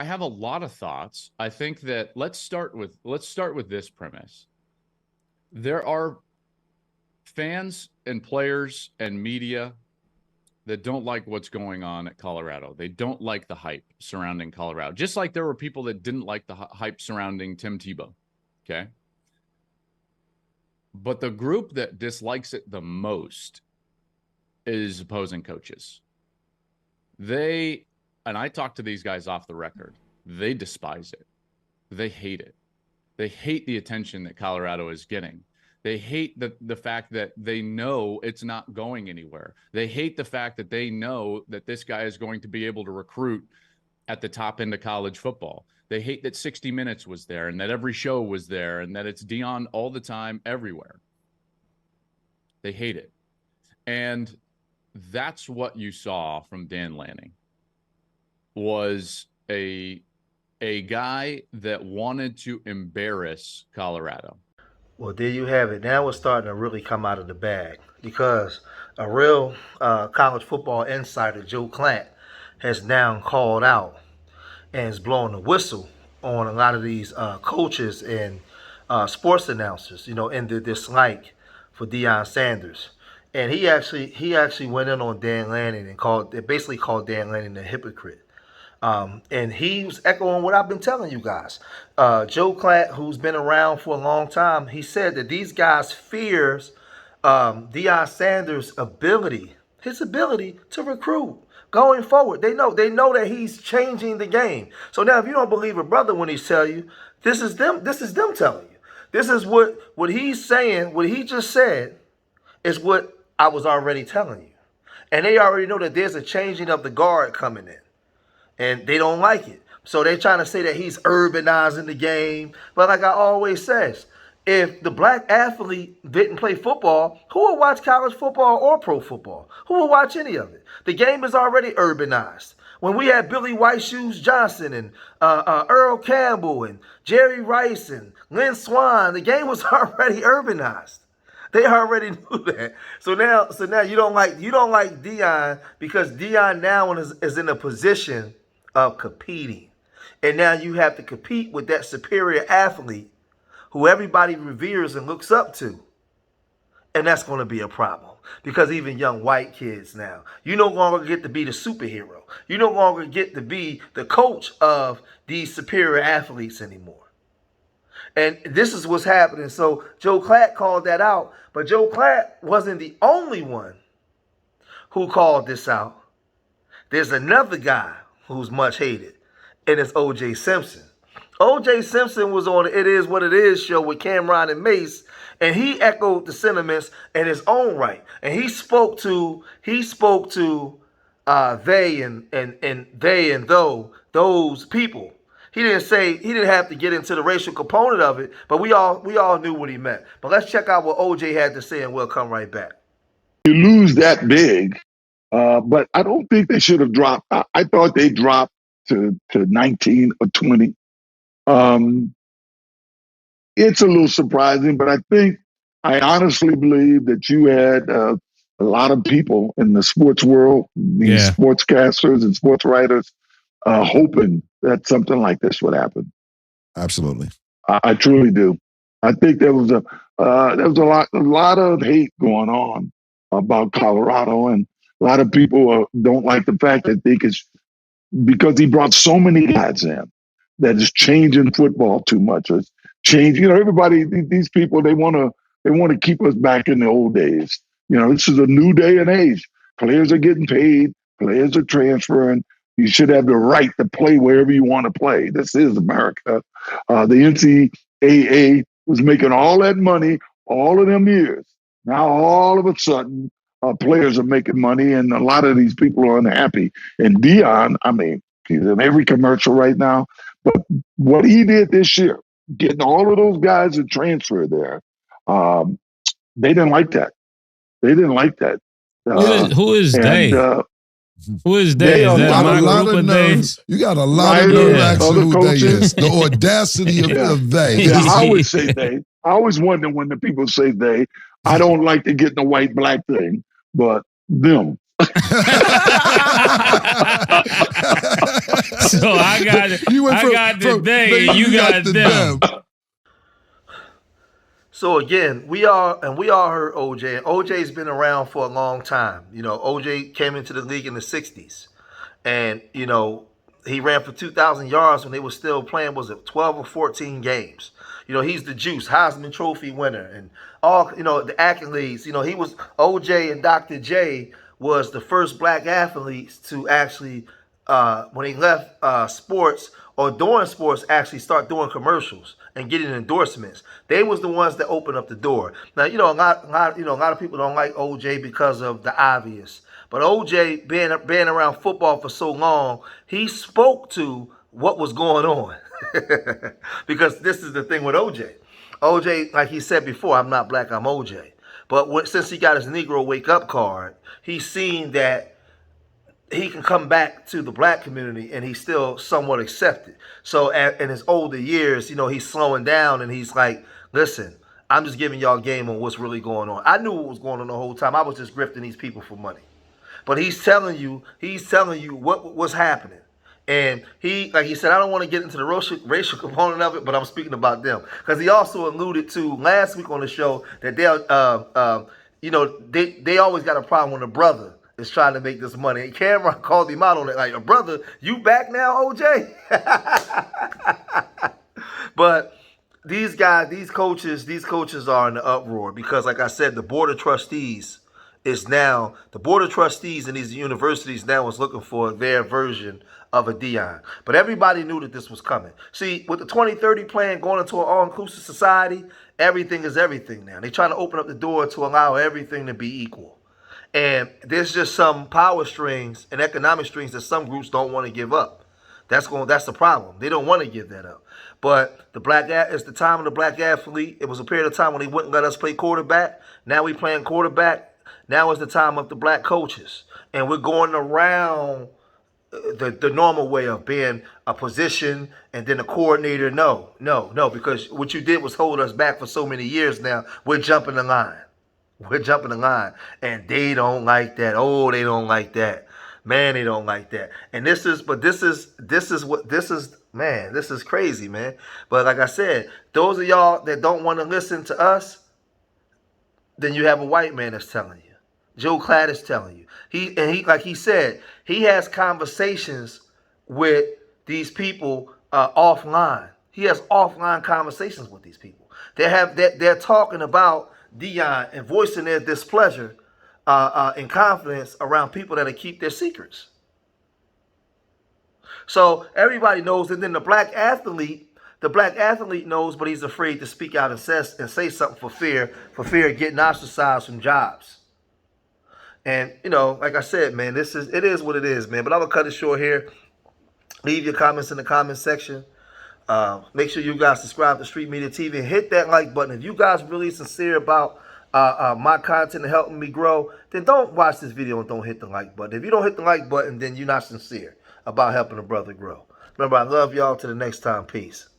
I have a lot of thoughts. I think that let's start with this premise. There are fans and players and media that don't like what's going on at Colorado. They don't like the hype surrounding Colorado. Just like there were people that didn't like the hype surrounding Tim Tebow. Okay? But the group that dislikes it the most is opposing coaches. And I talked to these guys off the record. They despise it. They hate it. They hate the attention that Colorado is getting. They hate the fact that they know it's not going anywhere. They hate the fact that they know that this guy is going to be able to recruit at the top end of college football. They hate that 60 Minutes was there and that every show was there and that it's Deion all the time, everywhere. They hate it. And that's what you saw from Dan Lanning, was a guy that wanted to embarrass Colorado. Well, there you have it. Now it's starting to really come out of the bag because a real college football insider, Joe Klatt, has now called out and is blowing the whistle on a lot of these coaches and sports announcers, in the dislike for Deion Sanders. And he actually went in on Dan Lanning and basically called Dan Lanning a hypocrite. And he was echoing what I've been telling you guys. Joe Klatt, who's been around for a long time, he said that these guys fears Deion Sanders' his ability to recruit going forward. They know that he's changing the game. So now, if you don't believe a brother when he's telling you, this is them telling you. This is what he's saying. What he just said is what I was already telling you, and they already know that there's a changing of the guard coming in. And they don't like it. So they're trying to say that he's urbanizing the game. But like I always says, if the black athlete didn't play football, who would watch college football or pro football? Who would watch any of it? The game is already urbanized. When we had Billy White Shoes Johnson and Earl Campbell and Jerry Rice and Lynn Swan, the game was already urbanized. They already knew that. So now you don't like Deion because Deion now is in a position of competing. And now you have to compete with that superior athlete who everybody reveres and looks up to. And that's going to be a problem because even young white kids now, you no longer get to be the superhero. You no longer get to be the coach of these superior athletes anymore. And this is what's happening. So Joe Klatt called that out. But Joe Klatt wasn't the only one who called this out. There's another guy who's much hated, and it's O.J.Simpson. O.J.Simpson was on the It Is What It Is show with Cameron and Mace, and he echoed the sentiments in his own right. And he spoke to they and those people. He didn't have to get into the racial component of it, but we all knew what he meant. But let's check out what OJ had to say, and we'll come right back. You lose that big, but I don't think they should have dropped. I thought they dropped to 19 or 20. It's a little surprising, but I honestly believe that you had a lot of people in the sports world, these sportscasters and sports writers, hoping that something like this would happen. Absolutely, I truly do. I think there was a lot of hate going on about Colorado, and a lot of people don't like the fact that because he brought so many guys in that is changing football too much. It's changing. Everybody, these people, they want to keep us back in the old days. This is a new day and age. Players are getting paid. Players are transferring. You should have the right to play wherever you want to play. This is America. The NCAA was making all that money all of them years. Now, all of a sudden, players are making money, and a lot of these people are unhappy. And Deion, he's in every commercial right now. But what he did this year, getting all of those guys to transfer there, they didn't like that. Who is they? Who is they? Is that my group of days? You got a lot of nerve asking who they is. The audacity of they. Yeah, I always say they. I always wonder when the people say they. I don't like to get in the white-black thing, but them. So I got You went I from, got from they and you got them. So again, we all heard OJ, and OJ's been around for a long time. You know, OJ came into the league in the '60s, and you know he ran for 2,000 yards when they were still playing. Was it 12 or 14 games? You know, he's the juice, Heisman Trophy winner, and all the accolades. You know, he was OJ and Dr. J was the first black athletes to actually, when they left sports or during sports, actually start doing commercials and getting endorsements. They was the ones that opened up the door. Now, a lot of people don't like OJ because of the obvious. But OJ being around football for so long, he spoke to what was going on. Because this is the thing with OJ. OJ, like he said before, I'm not black, I'm OJ. But since he got his Negro wake up card, he's seen that he can come back to the black community and he's still somewhat accepted. So in his older years, he's slowing down and he's like, listen, I'm just giving y'all game on what's really going on. I knew what was going on the whole time. I was just grifting these people for money. But he's telling you what was happening. And like he said, I don't want to get into the racial component of it, but I'm speaking about them. Because he also alluded to last week on the show that they always got a problem when a brother is trying to make this money. And Cameron called him out on it, like, a brother, you back now, OJ? But these guys, these coaches are in the uproar because, like I said, the board of trustees in these universities now is looking for their version of a Deion. But everybody knew that this was coming. See, with the 2030 plan going into an all-inclusive society, everything is everything now. They're trying to open up the door to allow everything to be equal. And there's just some power strings and economic strings that some groups don't want to give up. That's the problem. They don't want to give that up. But it's the time of the black athlete. It was a period of time when they wouldn't let us play quarterback. Now we playing quarterback. Now is the time of the black coaches. And we're going around the normal way of being a position and then a coordinator. No, because what you did was hold us back for so many years now. We're jumping the line. And they don't like that. Oh, they don't like that. Man, they don't like that. And this is crazy, man. But like I said, those of y'all that don't want to listen to us, then you have a white man that's telling you. Joe Klatt is telling you. He like he said, he has conversations with these people offline. He has offline conversations with these people. They're talking about Deion and voicing their displeasure and confidence around people that keep their secrets. So everybody knows, and then the black athlete knows, but he's afraid to speak out and say something for fear of getting ostracized from jobs. And like I said, man, it is what it is, man. But I'm gonna cut it short here. Leave your comments in the comment section. Make sure you guys subscribe to Street Media TV and hit that like button. If you guys really sincere about my content and helping me grow, then don't watch this video and don't hit the like button. If you don't hit the like button, then you're not sincere about helping a brother grow. Remember, I love y'all. Till the next time. Peace.